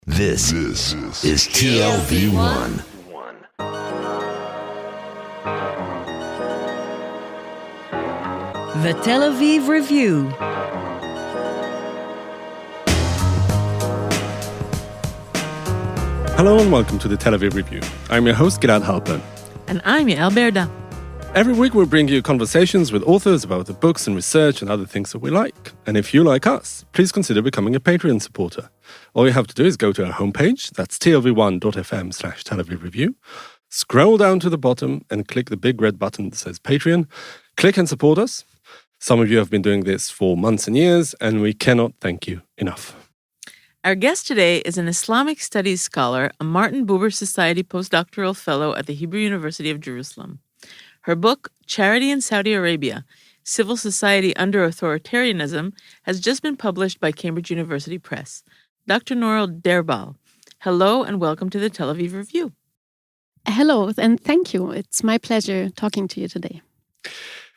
This is TLV1. The Tel Aviv Review. Hello and welcome to the Tel Aviv Review. I'm your host, Gilad Halpern. And I'm Yael Berda. Every week we'll bring you conversations with authors about the books and research and other things that we like. And if you like us, please consider becoming a Patreon supporter. All you have to do is go to our homepage, that's tlv1.fm/Tel Aviv Review, scroll down to the bottom and click the big red button that says Patreon. Click and support us. Some of you have been doing this for months and years, and we cannot thank you enough. Our guest today is an Islamic studies scholar, a Martin Buber Society postdoctoral fellow at the Hebrew University of Jerusalem. Her book, Charity in Saudi Arabia, Civil Society Under Authoritarianism, has just been published by Cambridge University Press. Dr. Noral Derbal, hello and welcome to the Tel Aviv Review. Hello, and thank you. It's my pleasure talking to you today.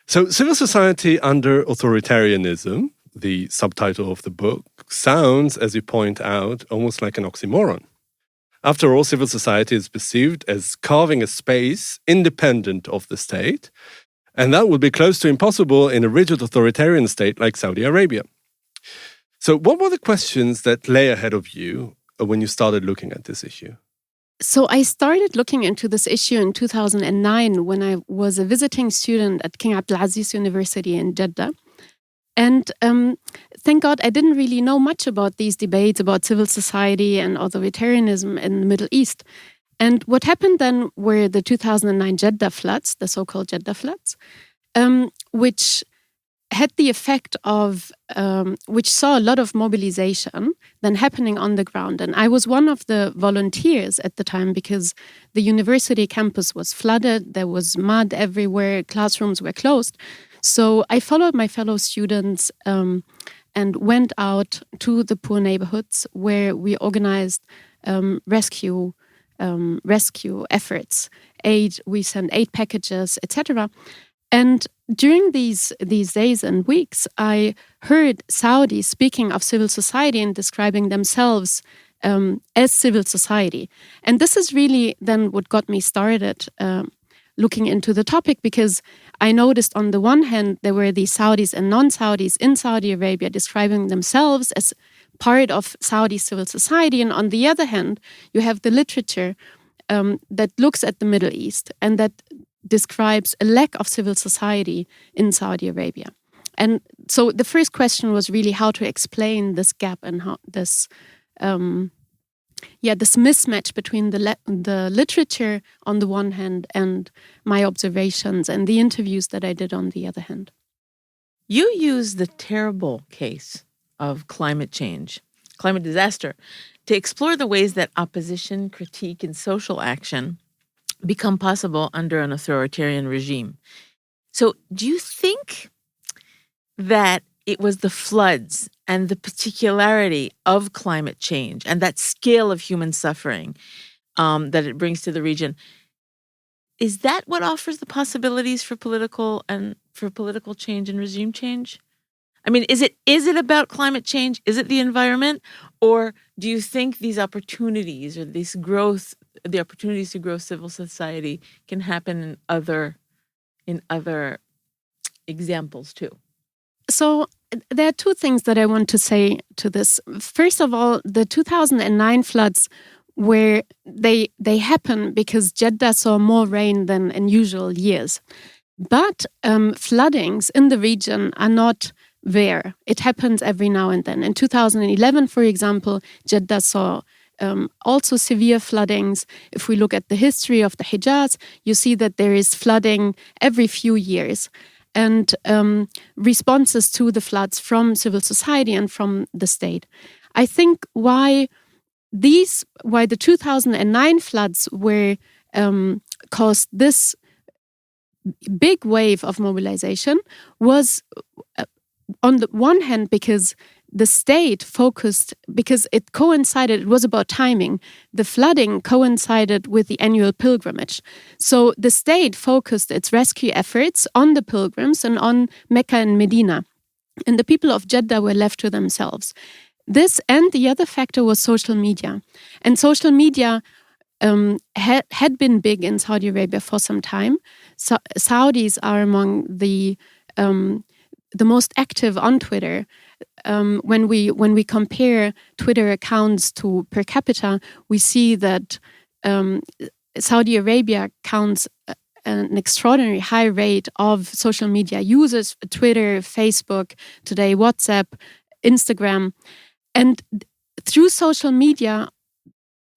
So, Civil Society Under Authoritarianism, the subtitle of the book, sounds, as you point out, almost like an oxymoron. After all, civil society is perceived as carving a space independent of the state, and that would be close to impossible in a rigid authoritarian state like Saudi Arabia. So what were the questions that lay ahead of you when you started looking at this issue? So I started looking into this issue in 2009 when I was a visiting student at King Abdulaziz University in Jeddah. And thank God I didn't really know much about these debates about civil society and authoritarianism in the Middle East. And what happened then were the 2009 Jeddah floods, the so-called Jeddah floods, which had the effect of, which saw a lot of mobilization then happening on the ground. And I was one of the volunteers at the time because the university campus was flooded, there was mud everywhere, classrooms were closed. So I followed my fellow students and went out to the poor neighborhoods where we organized rescue efforts, aid. We sent aid packages, etc. And during these days and weeks, I heard Saudis speaking of civil society and describing themselves as civil society. And this is really then what got me started looking into the topic, because I noticed on the one hand, there were these Saudis and non-Saudis in Saudi Arabia describing themselves as part of Saudi civil society. And on the other hand, you have the literature that looks at the Middle East and that describes a lack of civil society in Saudi Arabia. And so the first question was really how to explain this gap and how this this mismatch between the literature on the one hand and my observations and the interviews that I did on the other hand. You use the terrible case of climate change, climate disaster, to explore the ways that opposition, critique, and social action become possible under an authoritarian regime. So do you think that it was the floods and the particularity of climate change and that scale of human suffering that it brings to the region, is that what offers the possibilities for political change and regime change? I mean, is it about climate change? Is it the environment? Or do you think these opportunities or this growth, the opportunities to grow civil society can happen in other examples too? So there are two things that I want to say to this. First of all, the 2009 floods where they happen because Jeddah saw more rain than in usual years. But floodings in the region are not rare. It happens every now and then. In 2011, for example, Jeddah saw also severe floodings. If we look at the history of the Hijaz, you see that there is flooding every few years. And responses to the floods from civil society and from the state. I think why the 2009 floods were caused this big wave of mobilization was on the one hand because the state focused, because it was about timing. The flooding coincided with the annual pilgrimage. So the state focused its rescue efforts on the pilgrims and on Mecca and Medina. And the people of Jeddah were left to themselves. This, and the other factor was social media. And social media had been big in Saudi Arabia for some time. So Saudis are among the most active on Twitter. When we compare Twitter accounts to per capita, we see that Saudi Arabia counts an extraordinary high rate of social media users: Twitter, Facebook, today WhatsApp, Instagram. And through social media,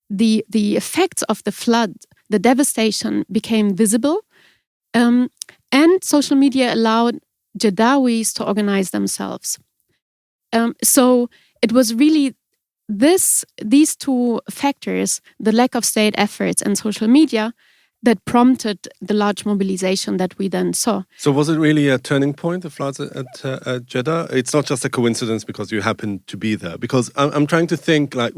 the effects of the flood, the devastation, became visible. And social media allowed Jaddawis to organize themselves. So it was really these two factors, the lack of state efforts and social media, that prompted the large mobilization that we then saw. So was it really a turning point, the floods at Jeddah? It's not just a coincidence because you happened to be there. Because I'm trying to think, like,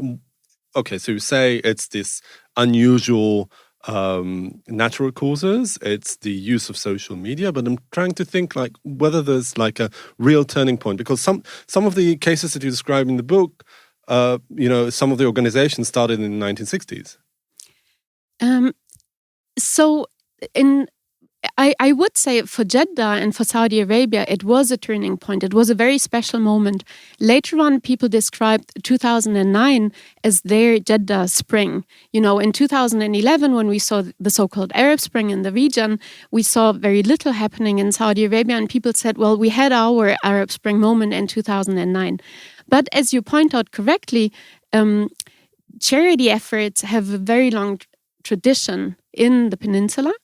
okay, so you say it's this unusual natural causes, it's the use of social media, but I'm trying to think like whether there's like a real turning point, because some of the cases that you describe in the book, some of the organizations started in the 1960s. So I would say for Jeddah and for Saudi Arabia, it was a turning point. It was a very special moment. Later on, people described 2009 as their Jeddah spring. In 2011, when we saw the so-called Arab Spring in the region, we saw very little happening in Saudi Arabia, and people said, well, we had our Arab Spring moment in 2009. But as you point out correctly, charity efforts have a very long tradition in the peninsula.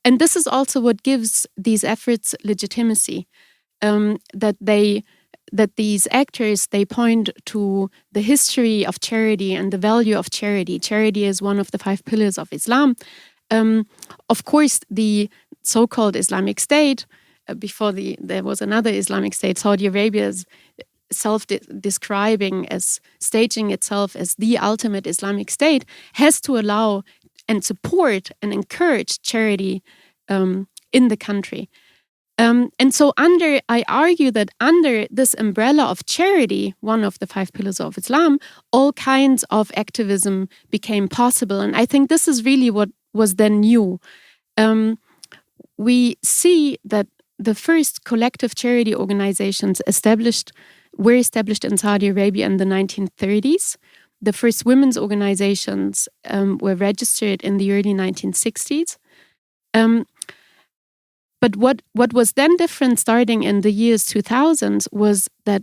And this is also what gives these efforts legitimacy, that these actors, they point to the history of charity and the value of charity. Charity is one of the 5 pillars of Islam. Of course, the so-called Islamic State, before there was another Islamic State, Saudi Arabia is self-describing as staging itself as the ultimate Islamic State, has to allow and support and encourage charity in the country. And so I argue that under this umbrella of charity, one of the 5 pillars of Islam, all kinds of activism became possible. And I think this is really what was then new. We see that the first collective charity organizations were established in Saudi Arabia in the 1930s. The first women's organizations were registered in the early 1960s. But what was then different starting in the years 2000s was that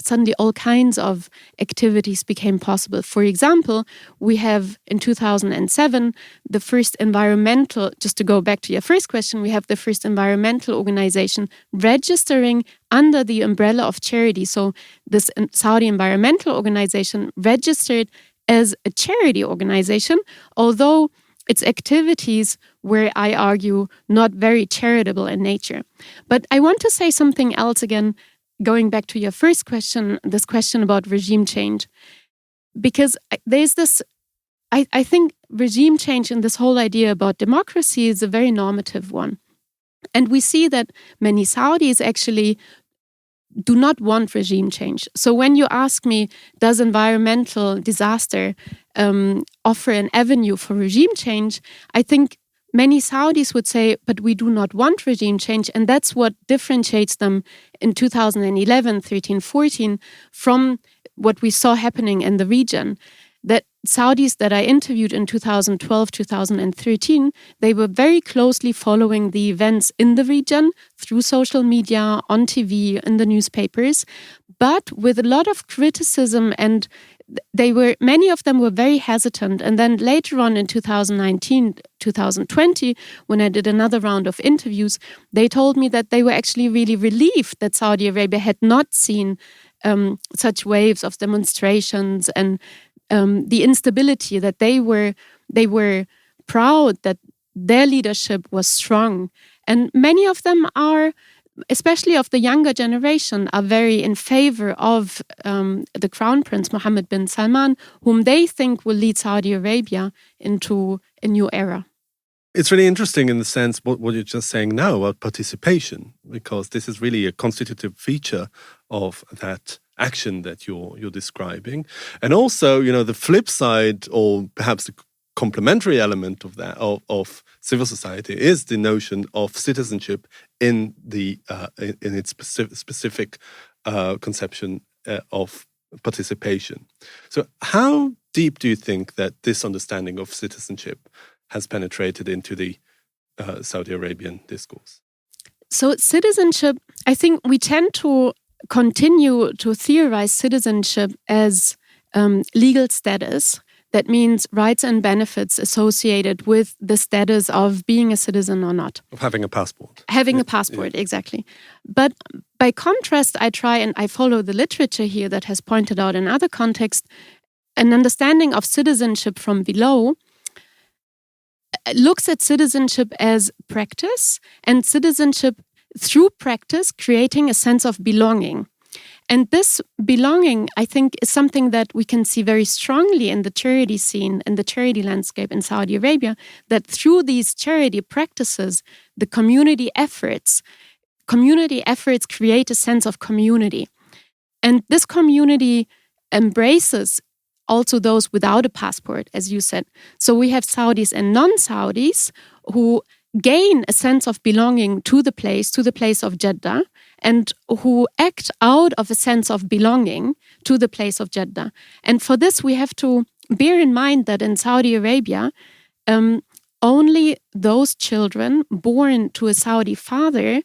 suddenly all kinds of activities became possible. For example, we have in 2007 the first environmental, just to go back to your first question, we have the first environmental organization registering under the umbrella of charity. So this Saudi environmental organization registered as a charity organization, although its activities were, I argue, not very charitable in nature. But I want to say something else again, going back to your first question, this question about regime change. Because there's this, I think regime change and this whole idea about democracy is a very normative one. And we see that many Saudis actually do not want regime change. So when you ask me, does environmental disaster offer an avenue for regime change, I think many Saudis would say, but we do not want regime change. And that's what differentiates them in 2011, 13, 14 from what we saw happening in the region. That Saudis that I interviewed in 2012, 2013, they were very closely following the events in the region through social media, on TV, in the newspapers, but with a lot of criticism, and many of them were very hesitant. And then later on in 2019, 2020, when I did another round of interviews, they told me that they were actually really relieved that Saudi Arabia had not seen such waves of demonstrations and the instability, that they were proud that their leadership was strong. And many of them are, especially of the younger generation, are very in favor of the Crown Prince Mohammed bin Salman, whom they think will lead Saudi Arabia into a new era. It's really interesting in the sense what you're just saying now about participation, because this is really a constitutive feature of that action that you're describing. And also, the flip side, or perhaps the complementary element of that of civil society, is the notion of citizenship in its specific conception of participation. So how deep do you think that this understanding of citizenship has penetrated into the Saudi Arabian discourse? So citizenship, I think we tend to continue to theorize citizenship as legal status. That means rights and benefits associated with the status of being a citizen or not. Of having a passport. Having a passport, exactly. But by contrast, I try and I follow the literature here that has pointed out in other contexts, an understanding of citizenship from below looks at citizenship as practice, and citizenship through practice creating a sense of belonging. And this belonging, I think, is something that we can see very strongly in the charity scene and the charity landscape in Saudi Arabia, that through these charity practices, the community efforts create a sense of community. And this community embraces also those without a passport, as you said. So we have Saudis and non-Saudis who gain a sense of belonging to the place of Jeddah, and who act out of a sense of belonging to the place of Jeddah. And for this, we have to bear in mind that in Saudi Arabia, only those children born to a Saudi father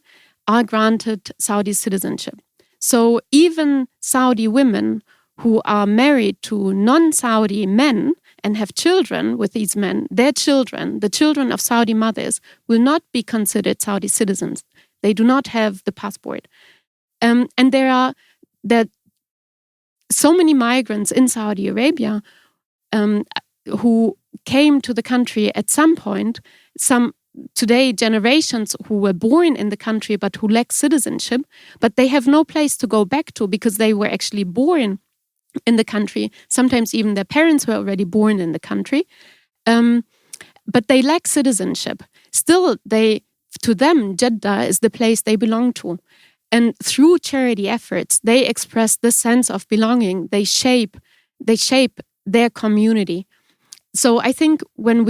are granted Saudi citizenship. So even Saudi women who are married to non-Saudi men and have children with these men, their children, the children of Saudi mothers, will not be considered Saudi citizens. They do not have the passport. And there are so many migrants in Saudi Arabia who came to the country at some point, today generations who were born in the country but who lack citizenship, but they have no place to go back to because they were actually born in the country. Sometimes even their parents were already born in the country, but they lack citizenship. Still, to them, Jeddah is the place they belong to. And through charity efforts, they express this sense of belonging. They shape their community. So I think when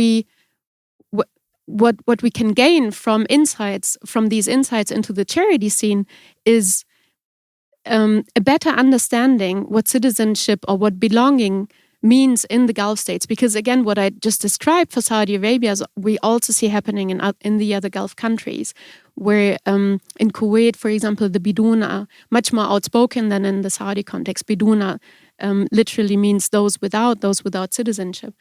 what we can gain from these insights into the charity scene is a better understanding what citizenship or what belonging means in the Gulf states. Because again, what I just described for Saudi Arabia, we also see happening in the other Gulf countries, where in Kuwait, for example, the Bidun are much more outspoken than in the Saudi context. Biduna literally means those without citizenship.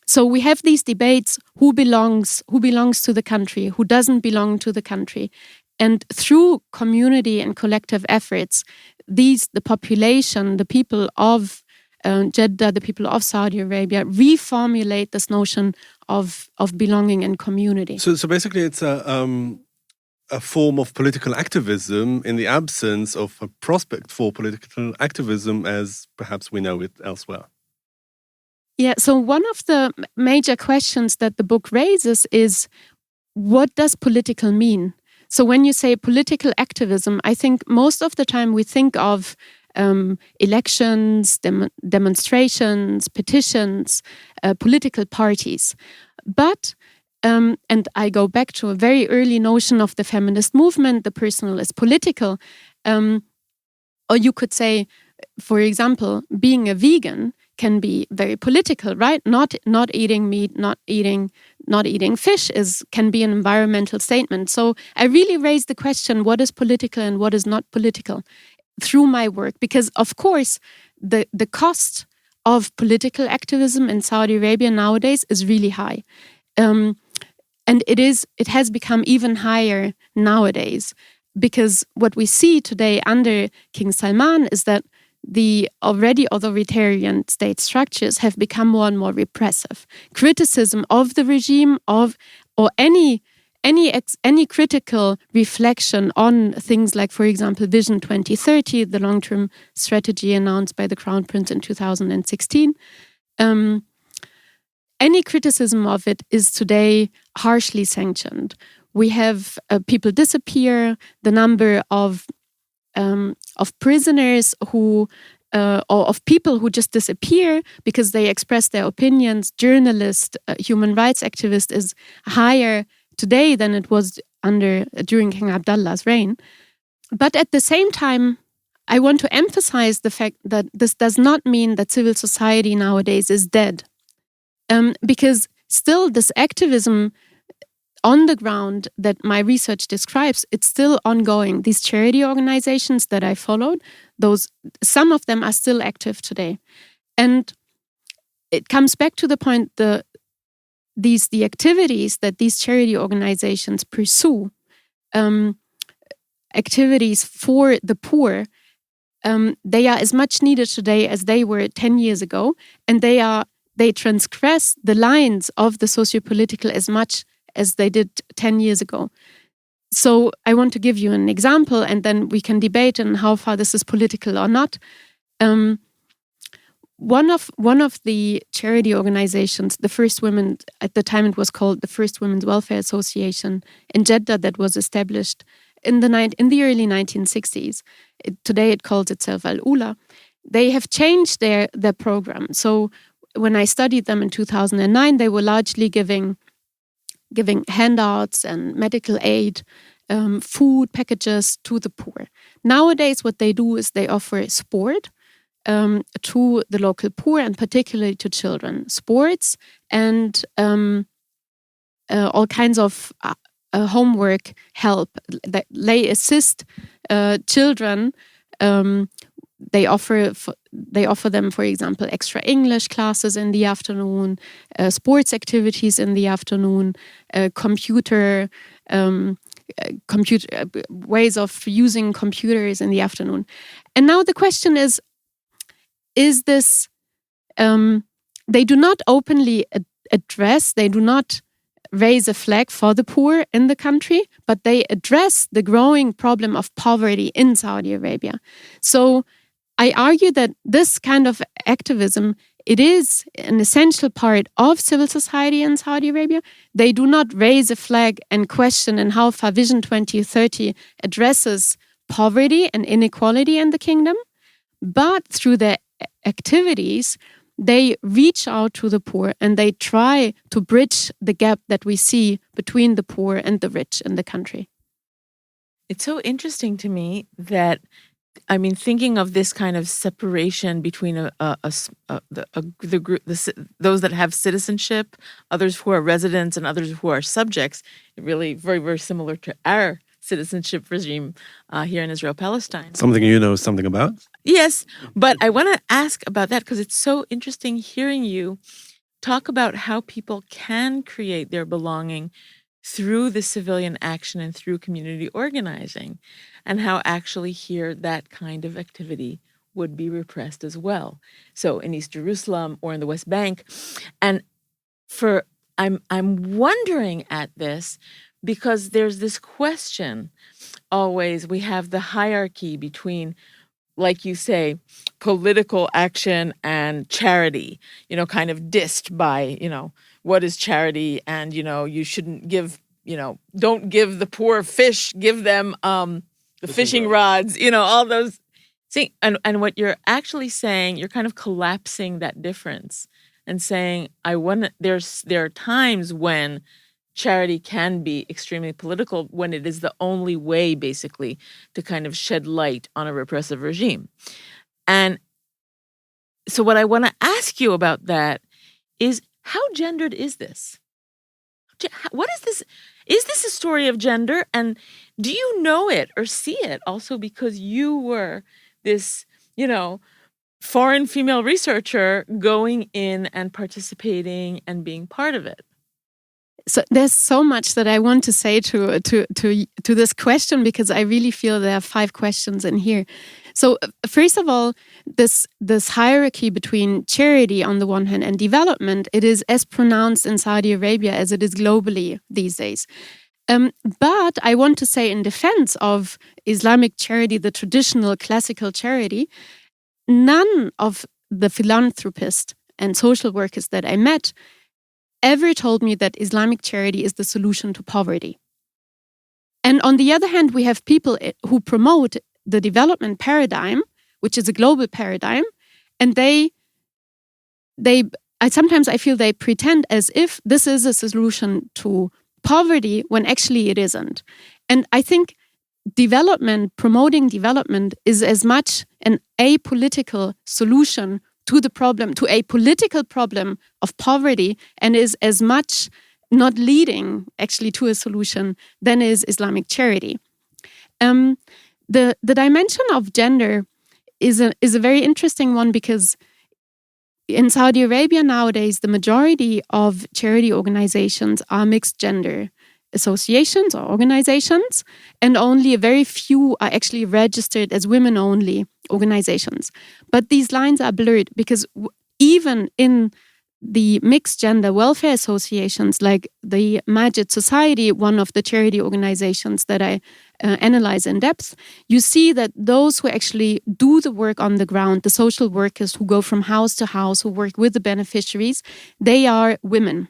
So we have these debates: who belongs to the country, who doesn't belong to the country. And through community and collective efforts, the population, the people of Jeddah, the people of Saudi Arabia, reformulate this notion of belonging and community. So basically, it's a form of political activism in the absence of a prospect for political activism as perhaps we know it elsewhere. Yeah, so one of the major questions that the book raises is, what does political mean? So when you say political activism, I think most of the time we think of elections, demonstrations, petitions, political parties. But, and I go back to a very early notion of the feminist movement, the personal is political. Or you could say, for example, being a vegan can be very political, right? Not eating meat, not eating fish can be an environmental statement. So I really raise the question: what is political and what is not political through my work? Because of course, the cost of political activism in Saudi Arabia nowadays is really high, and it has become even higher nowadays, because what we see today under King Salman is that the already authoritarian state structures have become more and more repressive. Criticism of the regime or any critical reflection on things like, for example, Vision 2030, the long-term strategy announced by the Crown Prince in 2016, any criticism of it is today harshly sanctioned. We have people disappear. The number of of prisoners who or of people who just disappear because they express their opinions, journalists, human rights activists, is higher today than it was during King Abdullah's reign. But at the same time, I want to emphasize the fact that this does not mean that civil society nowadays is dead. Because still this activism on the ground that my research describes, it's still ongoing. These charity organizations that I followed, some of them are still active today. And it comes back to the point, the activities that these charity organizations pursue, activities for the poor, they are as much needed today as they were 10 years ago. And they transgress the lines of the socio-political as much as they did 10 years ago. So I want to give you an example, and then we can debate on how far this is political or not. One of the charity organizations, the First Women, at the time it was called the First Women's Welfare Association in Jeddah, that was established in the early 1960s. Today it calls itself Al-Ula. They have changed their program. So when I studied them in 2009, they were largely giving handouts and medical aid, food packages to the poor. Nowadays, what they do is they offer sport to the local poor, and particularly to children. Sports and all kinds of homework help. They assist children. They offer them, for example, extra English classes in the afternoon, sports activities in the afternoon, computer ways of using computers in the afternoon. And now the question is this, they do not openly address, they do not raise a flag for the poor in the country, but they address the growing problem of poverty in Saudi Arabia. So I argue that this kind of activism, it is an essential part of civil society in Saudi Arabia. They do not raise a flag and question in how far Vision 2030 addresses poverty and inequality in the kingdom, but through their activities, they reach out to the poor and they try to bridge the gap that we see between the poor and the rich in the country. It's so interesting to me that, I mean, thinking of this kind of separation between the group, those that have citizenship, others who are residents, and others who are subjects, really very, very similar to our citizenship regime here in Israel-Palestine. Something you know something about? Yes, but I want to ask about that because it's so interesting hearing you talk about how people can create their belonging through the civilian action and through community organizing, and how actually here that kind of activity would be repressed as well. So in East Jerusalem or in the West Bank. And I'm wondering at this because there's this question always, we have the hierarchy between, like you say, political action and charity, kind of dissed by, what is charity? And, you shouldn't give, don't give the poor fish, give them the fishing rods, all those. See, and what you're actually saying, you're kind of collapsing that difference and saying, there are times when charity can be extremely political, when it is the only way, basically, to kind of shed light on a repressive regime. And so what I want to ask you about that is, how gendered is this? What is this? Is this a story of gender? And do you know it or see it also because you were this, foreign female researcher going in and participating and being part of it? So there's so much that I want to say to this question, because I really feel there are 5 questions in here. So first of all, this hierarchy between charity on the one hand and development, it is as pronounced in Saudi Arabia as it is globally these days. But I want to say, in defense of Islamic charity, the traditional classical charity, none of the philanthropists and social workers that I met ever told me that Islamic charity is the solution to poverty. And on the other hand, we have people who promote the development paradigm, which is a global paradigm, and sometimes I feel they pretend as if this is a solution to poverty when actually it isn't. And I think promoting development is as much an apolitical solution to a political problem of poverty, and is as much not leading actually to a solution than is Islamic charity. The dimension of gender is a very interesting one, because in Saudi Arabia nowadays, the majority of charity organizations are mixed gender associations or organizations, and only a very few are actually registered as women-only organizations. But these lines are blurred, because even in the mixed gender welfare associations, like the Majid Society, one of the charity organizations that I analyze in depth, you see that those who actually do the work on the ground, the social workers who go from house to house, who work with the beneficiaries, they are women.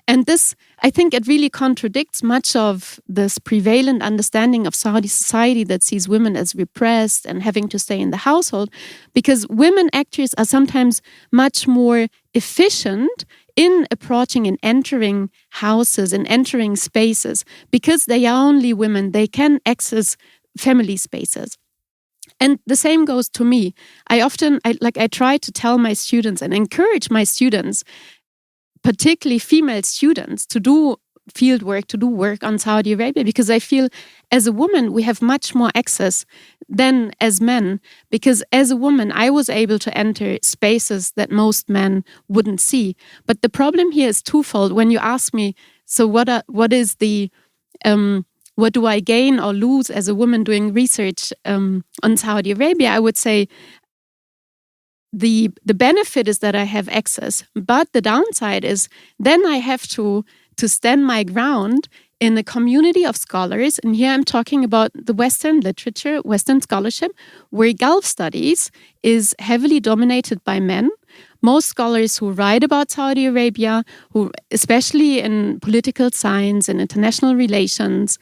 And this, I think it really contradicts much of this prevalent understanding of Saudi society that sees women as repressed and having to stay in the household, because women actors are sometimes much more efficient in approaching and entering houses and entering spaces. Because they are only women, they can access family spaces. And the same goes to me. I try to tell my students and encourage my students, particularly female students, to do field work, to do work on Saudi Arabia, because I feel as a woman we have much more access than as men, because as a woman I was able to enter spaces that most men wouldn't see. But the problem here is twofold. When you ask me, so what do I gain or lose as a woman doing research on Saudi Arabia, I would say the benefit is that I have access, but the downside is then I have to stand my ground in a community of scholars. And here I'm talking about the Western literature, Western scholarship, where Gulf studies is heavily dominated by men. Most scholars who write about Saudi Arabia, who especially in political science and international relations,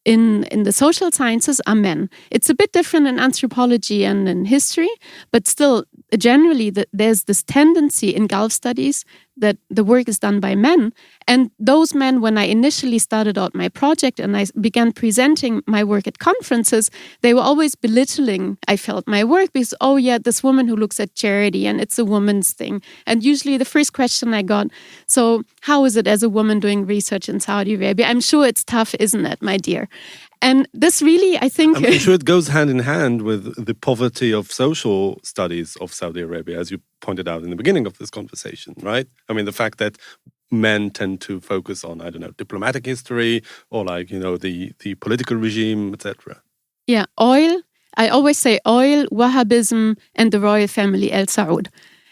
in the social sciences, are men. It's a bit different in anthropology and in history, but still, generally, there's this tendency in Gulf studies that the work is done by men. And those men, when I initially started out my project and I began presenting my work at conferences, they were always belittling, I felt, my work, because, oh yeah, this woman who looks at charity and it's a woman's thing. And usually the first question I got, so how is it as a woman doing research in Saudi Arabia? I'm sure it's tough, isn't it, my dear? And this really, I think... I'm sure it goes hand in hand with the poverty of social studies of Saudi Arabia, as you pointed out in the beginning of this conversation, right? I mean, the fact that men tend to focus on, I don't know, diplomatic history or the political regime, etc. Yeah, oil. I always say oil, Wahhabism, and the royal family, Al Saud.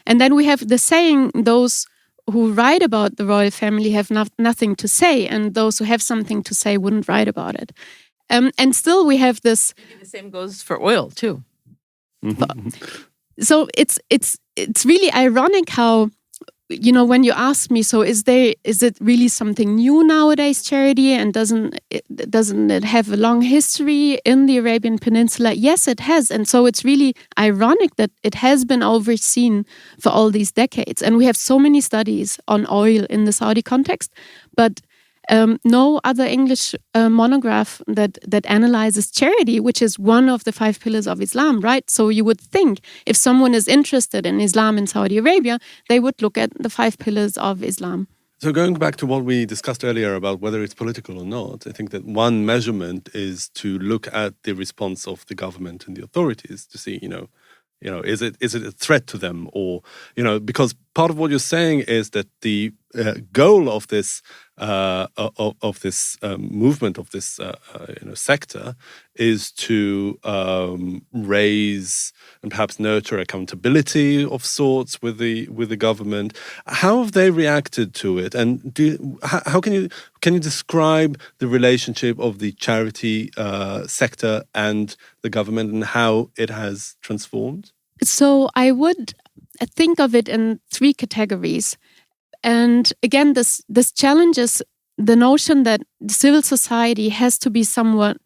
And then we have the saying, those who write about the royal family have nothing to say, and those who have something to say wouldn't write about it. And still we have this... Maybe the same goes for oil, too. So it's really ironic how, when you ask me, so is it really something new nowadays, charity, and doesn't it have a long history in the Arabian Peninsula? Yes, it has. And so it's really ironic that it has been overseen for all these decades. And we have so many studies on oil in the Saudi context, but no other English monograph that analyzes charity, which is one of the 5 pillars of Islam, right? So you would think if someone is interested in Islam in Saudi Arabia, they would look at the 5 pillars of Islam. So going back to what we discussed earlier about whether it's political or not, I think that one measurement is to look at the response of the government and the authorities to see, is it a threat to them, or because part of what you're saying is that the goal of this movement, of this sector, is to raise and perhaps nurture accountability of sorts with the government. How have they reacted to it, and how can you describe the relationship of the charity sector and the government and how it has transformed? So I would think of it in 3 categories. And again, this challenges the notion that civil society has to be somewhat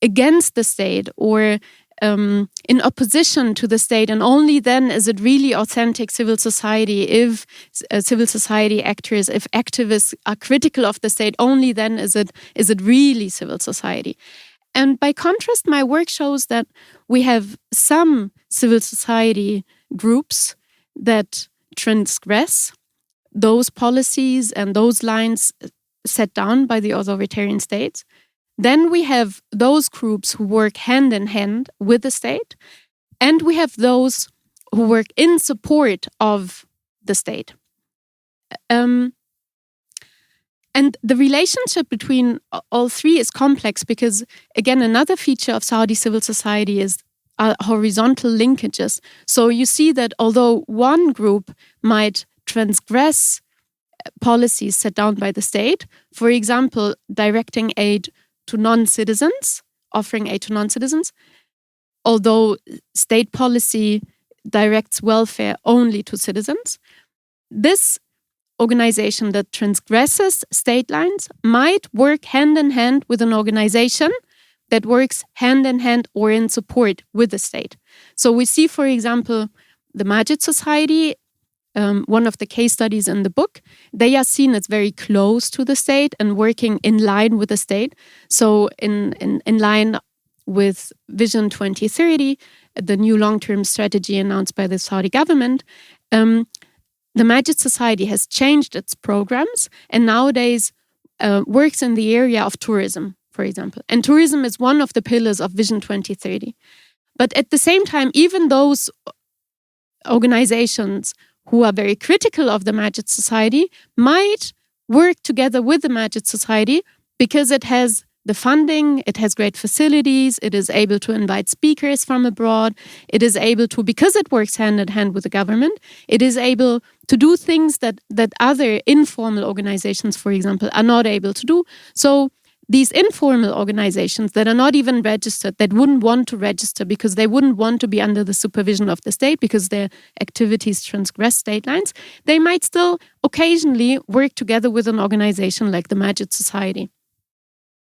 against the state or in opposition to the state, and only then is it really authentic civil society. If civil society actors, if activists are critical of the state, only then is it really civil society. And by contrast, my work shows that we have some civil society groups that transgress those policies and those lines set down by the authoritarian states. Then we have those groups who work hand in hand with the state, and we have those who work in support of the state. And the relationship between all three is complex because, again, another feature of Saudi civil society is horizontal linkages. So you see that although one group might transgress policies set down by the state, for example, directing aid to non-citizens, offering aid to non-citizens, although state policy directs welfare only to citizens, this organization that transgresses state lines might work hand in hand with an organization that works hand in hand or in support with the state. So we see, for example, the Majid Society, one of the case studies in the book, they are seen as very close to the state and working in line with the state. So in line with Vision 2030, the new long-term strategy announced by the Saudi government, the Majid Society has changed its programs and nowadays works in the area of tourism, for example. And tourism is one of the pillars of Vision 2030. But at the same time, even those organizations who are very critical of the Majid Society might work together with the Majid Society because it has the funding, it has great facilities, it is able to invite speakers from abroad, it is able to, because it works hand in hand with the government, it is able to do things that other informal organizations, for example, are not able to do. So these informal organizations that are not even registered, that wouldn't want to register because they wouldn't want to be under the supervision of the state because their activities transgress state lines, they might still occasionally work together with an organization like the Majid Society.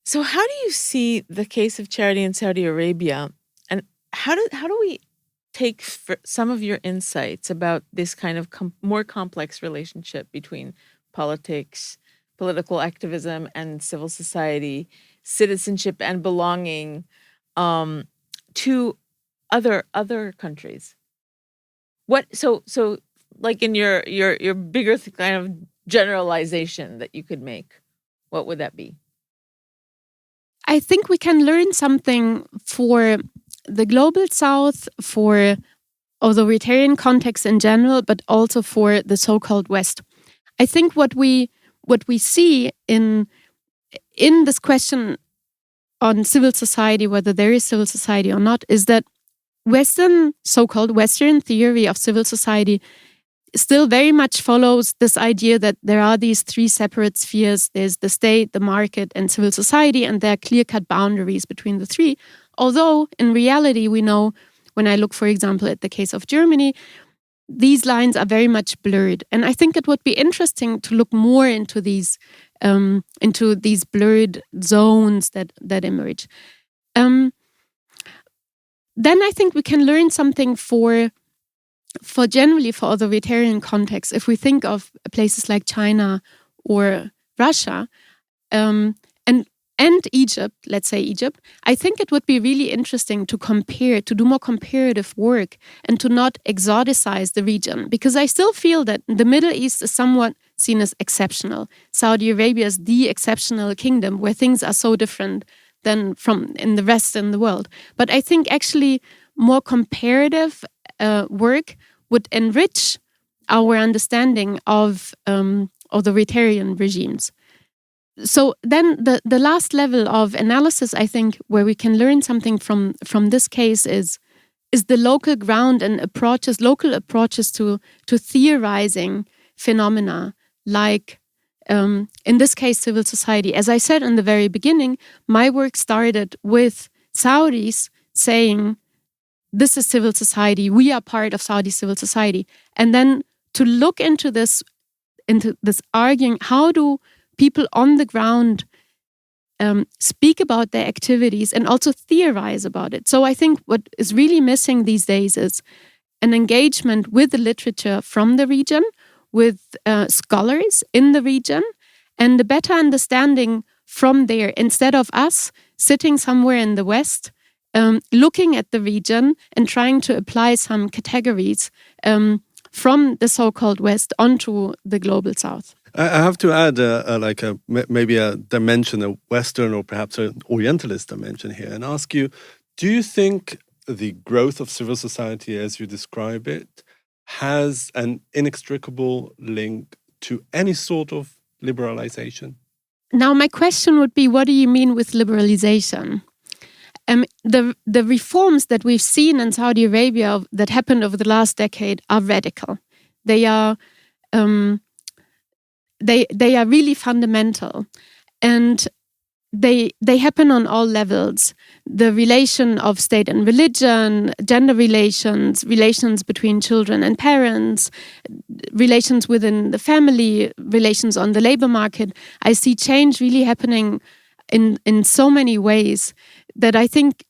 So how do you see the case of charity in Saudi Arabia? And how do we take some of your insights about this kind of more complex relationship between politics, political activism, and civil society, citizenship and belonging to other countries? What so like in your bigger kind of generalization that you could make, what would that be? I think we can learn something for the global south, for authoritarian context in general, but also for the so-called West. I think what we see in this question on civil society, whether there is civil society or not, is that so-called Western theory of civil society still very much follows this idea that there are these three separate spheres. There's the state, the market, and civil society, and there are clear-cut boundaries between the three. Although, in reality, we know, when I look, for example, at the case of Germany, these lines are very much blurred. And I think it would be interesting to look more into these blurred zones that emerge. Then I think we can learn something for generally for authoritarian contexts. If we think of places like China or Russia, and Egypt, let's say Egypt, I think it would be really interesting to compare, to do more comparative work and to not exoticize the region. Because I still feel that the Middle East is somewhat seen as exceptional. Saudi Arabia is the exceptional kingdom where things are so different than from in the rest in the world. But I think actually more comparative work would enrich our understanding of authoritarian regimes. So then the last level of analysis, I think, where we can learn something from this case is the local ground and local approaches to theorizing phenomena like, in this case, civil society. As I said in the very beginning, my work started with Saudis saying, this is civil society, we are part of Saudi civil society. And then to look into this arguing, how do people on the ground speak about their activities and also theorize about it. So I think what is really missing these days is an engagement with the literature from the region, with scholars in the region, and a better understanding from there, instead of us sitting somewhere in the West, looking at the region and trying to apply some categories from the so-called West onto the global South. I have to add maybe a dimension, a Western or perhaps an Orientalist dimension here, and ask you, do you think the growth of civil society as you describe it has an inextricable link to any sort of liberalization? Now, my question would be, what do you mean with liberalization? The reforms that we've seen in Saudi Arabia that happened over the last decade are radical. They are they are really fundamental, and they happen on all levels. The relation of state and religion, gender relations, relations between children and parents, relations within the family, relations on the labor market. I see change really happening in so many ways that I think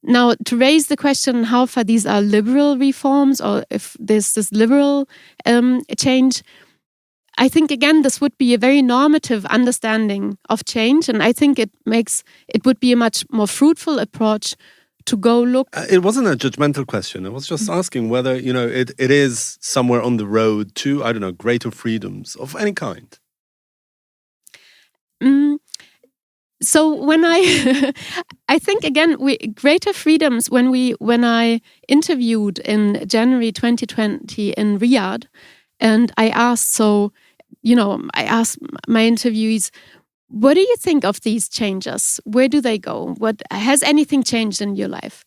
now to raise the question how far these are liberal reforms or if there's this liberal change, I think again this would be a very normative understanding of change, and I think it would be a much more fruitful approach to go look. It wasn't a judgmental question. I was just asking whether it is somewhere on the road to, I don't know, greater freedoms of any kind. So when I think again, greater freedoms. When I interviewed in January 2020 in Riyadh, and I asked, I asked my interviewees, what do you think of these changes? Where do they go? What has anything changed in your life?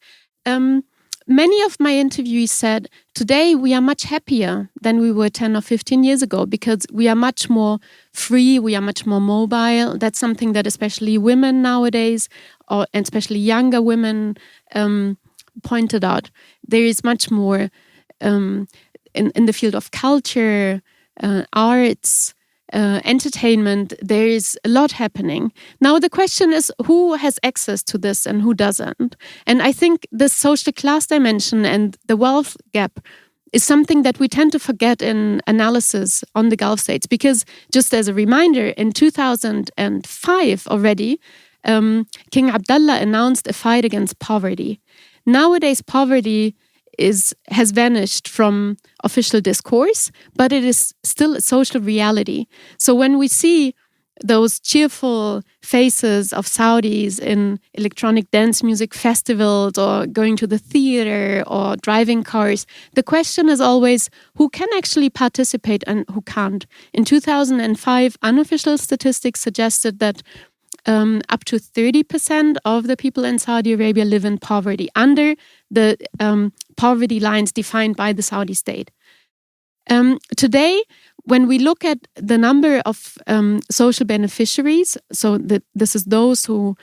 Many of my interviewees said, today we are much happier than we were 10 or 15 years ago because we are much more free, we are much more mobile. That's something that especially women nowadays, and especially younger women, pointed out. There is much more in the field of culture, arts, entertainment. There is a lot happening. Now the question is who has access to this and who doesn't. And I think the social class dimension and the wealth gap is something that we tend to forget in analysis on the Gulf states. Because just as a reminder, in 2005 already, King Abdullah announced a fight against poverty. Nowadays, poverty has vanished from official discourse, but it is still a social reality. So when we see those cheerful faces of Saudis in electronic dance music festivals or going to the theater or driving cars, the question is always who can actually participate and who can't. In 2005, unofficial statistics suggested that up to 30% of the people in Saudi Arabia live in poverty, under the poverty lines defined by the Saudi state. Today, when we look at the number of social beneficiaries, so this is those who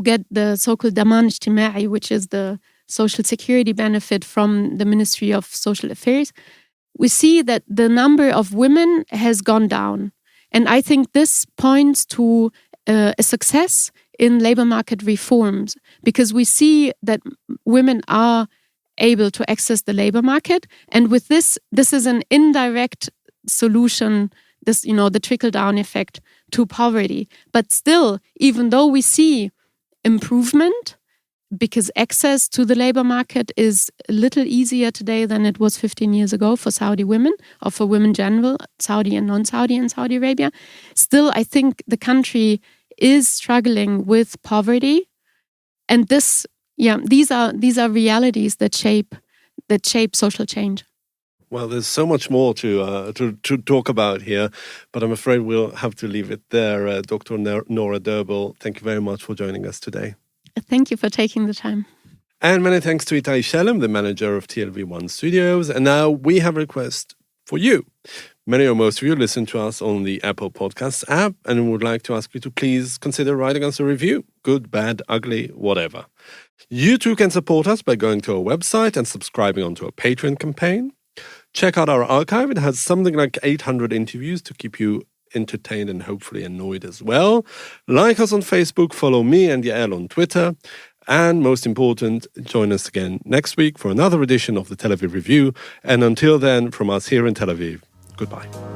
get the so-called daman ijtima'i, which is the social security benefit from the Ministry of Social Affairs, we see that the number of women has gone down. And I think this points to a success in labor market reforms, because we see that women are able to access the labor market. And with this is an indirect solution, the trickle-down effect to poverty. But still, even though we see improvement, because access to the labor market is a little easier today than it was 15 years ago for Saudi women, or for women in general, Saudi and non-Saudi in Saudi Arabia. Still, I think the country is struggling with poverty. And these are realities that shape social change. Well, there's so much more to talk about here, but I'm afraid we'll have to leave it there. Dr. Nora Derbil, thank you very much for joining us today. Thank you for taking the time. And many thanks to Itai Shelem, the manager of TLV1 Studios. And now we have a request for you. Many or most of you listen to us on the Apple Podcasts app, and we would like to ask you to please consider writing us a review. Good, bad, ugly, whatever. You too can support us by going to our website and subscribing onto our Patreon campaign. Check out our archive. It has something like 800 interviews to keep you entertained and hopefully annoyed as well. Like us on Facebook, follow me and Yael on Twitter. And most important, join us again next week for another edition of the Tel Aviv Review. And until then, from us here in Tel Aviv, goodbye.